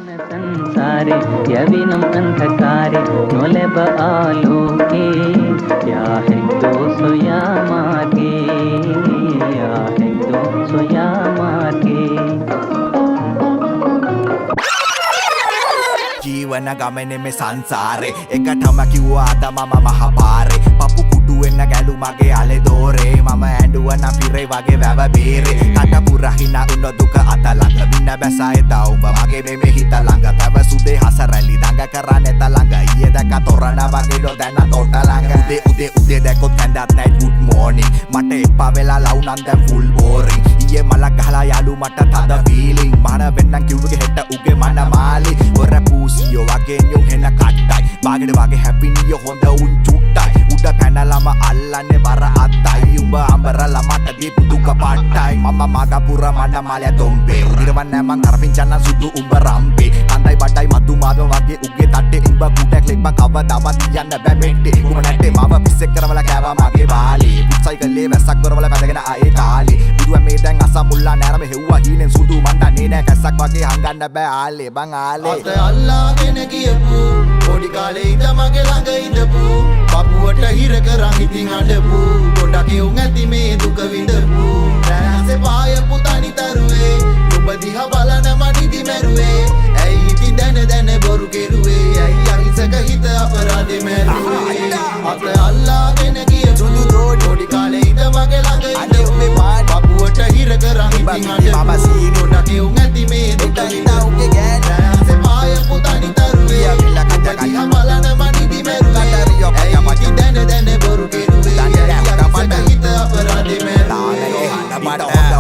संसारे यविनम अंधकारे नोलेब आलोके या है तो सोया मागे या है तो सोया मागे ජීවන ගමනේ මේ සංසාරේ එකටම කිව්වා අද මම මහපාරේ පපු කුඩු වෙන්න ගැලු මගේ අලේ දෝරේ මම ඇඬුවා නම් පිරේ වගේ වැව බීරේ කට පුරහිනා උන දුක අත ළඟ මින්න බැසයි තවුඹ මගේ මේ හිත ළඟ පැවසුදේ හසරැලි දඟ කරන්නේ ත ළඟ ඊයේ දැක තොරණ වගේ ඩො දැන තොට ළඟ උදේ දැකොත් කැඳත් නයිට් good morning මට එපා වෙලා ලව් නම් දැන් full boring ඊයේ මලක් ගහලා යාළු මට තද feeling මන වෙන්නම් කිව්වගේ හෙට උගේ මන මාලි ඔර පූසියෝ වගේ nyung හෙන කට්ටයි බාගෙඩ වගේ happy නිය හොඳ උන් චුට්ටයි උඩ පැනලම අල්ලන්නේ බර අත්තයි උඹ අඹරලා මට දීපු දුක පාට්ටයි මම මගපුර මඩ මාලය තොම්බේ උදිරවන්නේ මං අරපින්චන්න සුදු උඹ රම්බේ කන්දයි බඩයි මතු මාව වගේ උගේ තට්ටේ උඹ කුටක් ලෙබ්බ කවදාවත් යන්න බෑ මෙට්ටේ උඹ නැට්ටේ මාව පිස්සෙක් කරවලා කෑවා මගේ බාලේ පුත්සයිකලේ වැස්සක් කරවලා පැදගෙන ආයේ කාලේ බුදුන් මේ දැන් අසමුල්ලා නෑරම හෙව්වා හීනෙන් සුදු මණ්ඩන්නේ නෑ කැස්සක් වගේ හංගන්න බෑ ආලේ බං ආලේ අත අල්ලාගෙන ගියපු පොඩි කාලේ ඉඳ මගේ ළඟ ඉඳපු පපුවට හිර කරන් ඉතින් අඬපු ගොඩක් යුන් ඇති මේ දුක විඳපු රැසේ පායපු තනි තරුවේ ඔබ දිහා බලන මනිදි මැරුවේ ඇයි ඉතින් දැන බොරු කෙරුවේ ඇයි අහිංසක හිත අපරාධේ මැරුවේ අත අල්ලාගෙන ගියපු පොඩි කාලේ ඉඳ මගේ ළඟ ඉඳපු පපුවට හිර කරන් ඉතින් අඬපු ගොඩක් යුන් ඇති මේ දුක විඳපු රැසේ පායපු තනි තරුවේ ඔබ දිහා බලන මනිදි මැරුවේ ඇයි ඉතින් දැන බොරු කෙරුවේ ඇයි අහිංසක හිත අපරාධේ මැරුවේ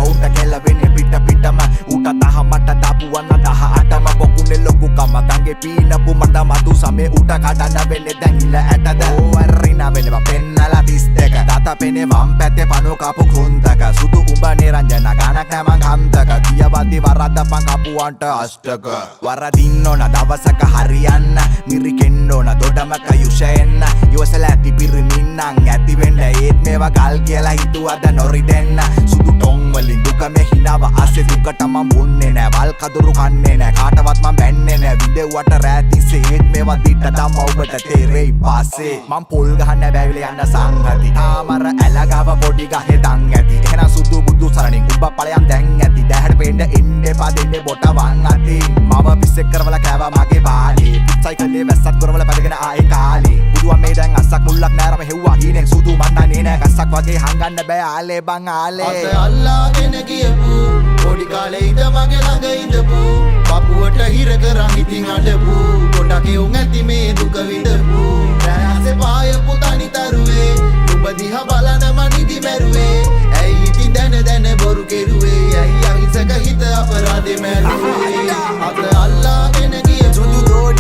උට කෙලවෙන්නේ පිටම උට තහමට දාපුවන්න 18ම පොකුනේ ලොකු කමතන්ගේ පීනපු මට මතු සමේ උට කඩන්න වෙන්නේ දැන් ඉල ඇටද ඕවරිනා වෙනවා පෙන්නලා 32 තාතා පෙනේ වම් පැත්තේ පනෝ කපු කුන්තක සුදු උඹ නිරංජන ගානක් නෑ මං හන්තක කියවද්දි වරද්දපන් කපුවන්ට අෂ්ටක වරදින්න ඕන දවසක හරියන්න මිරිකෙන්න ඕන දොඩමක යුෂෙන්න යොසලා ඇති පිරිමින්නම් ඇති වෙන්න ඒත් මේවා ගල් කියලා හිතුවද නොරිදෙන්න සුදු ටොං වලින් දුක මේ හිනාව ආසේ දුකට මම මුන්නේ නෑ වල් කදුරු කන්නේ නෑ කාටවත් මම බැන්නේ නෑ විදෙව්වට රැතිසේ ඒත් මේවා දිට තම ඔබට තේරෙයි පස්සේ මම පොල් ගහන්න බැවිල යන්න සංගති තාමර ඇලගව පොඩි ගහේ දන් ඇති එහෙනම් සුදු බුදු සරණින් උඹ ඵලයන් දැන් ඇති දැහැට පෙන්න ඉන්න එපා දෙන්නේ බොට වන් අති මම පිස්සෙක් කරවලා කෑවා මගේ බාලේ පුත්සයිකලේ වැස්සක් කරවලා පැදගෙන ආයේ කාලේ බුදුන් මේ දැන් අස්සක් මුල්ලක් නෑරම හෙව්වා හීනෙන් සුදු මණ්ඩන්නේ නෑ ගස්සක් වගේ හංගන්න බෑ ආලේ බං ආලේ අත අල්ලාගෙන ගියපු පොඩි කාලේ ඉඳ මගේ ළඟ ඉඳපු පපුවට හිර කරන් ඉතින් අඬපු ගොඩක් යුන් ඇති මේ දුක විඳපු රැසේ පායපු තනි තරුවේ ඔබ දිහා බලන මනිදි මැරුවේ ඇයි ඉතින් දැන බොරු කෙරුවේ ඇයි අහිංසක හිත අපරාධේ මැරුවේ අත අල්ලාගෙන ගියපු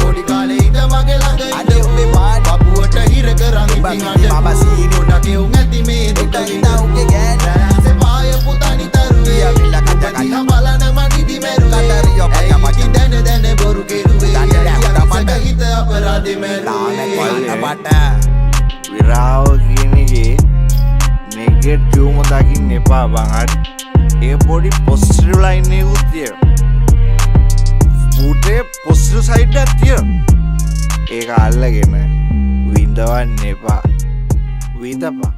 පොඩි කාලේ ඉඳ මගේ ළඟ ඉඳපු පපුවට හිර කරන් ඉතින් අඬපු ගොඩක් යුන් ඇති මේ දුක විඳපු රැසේ පායපු තනි තරුවේ ඔබ දිහා බලන මනිදි මැරුවේ ඇයි ඉතින් දැන බොරු කෙරුවේ ඇයි අහිංසක හිත අපරාධේ මැරුවේ මට විරාව කියන එකේ නෙගටිව්ම දකින්න එපා බං හරි ඒ පොඩි පොසිටිව් ලයින් එකකුත් තියෙනවා පුටේ පොසිටිව් සයිඩ් එකක් තියෙනවා ඒක අල්ලගෙන විඳවන්න එපා විඳපන්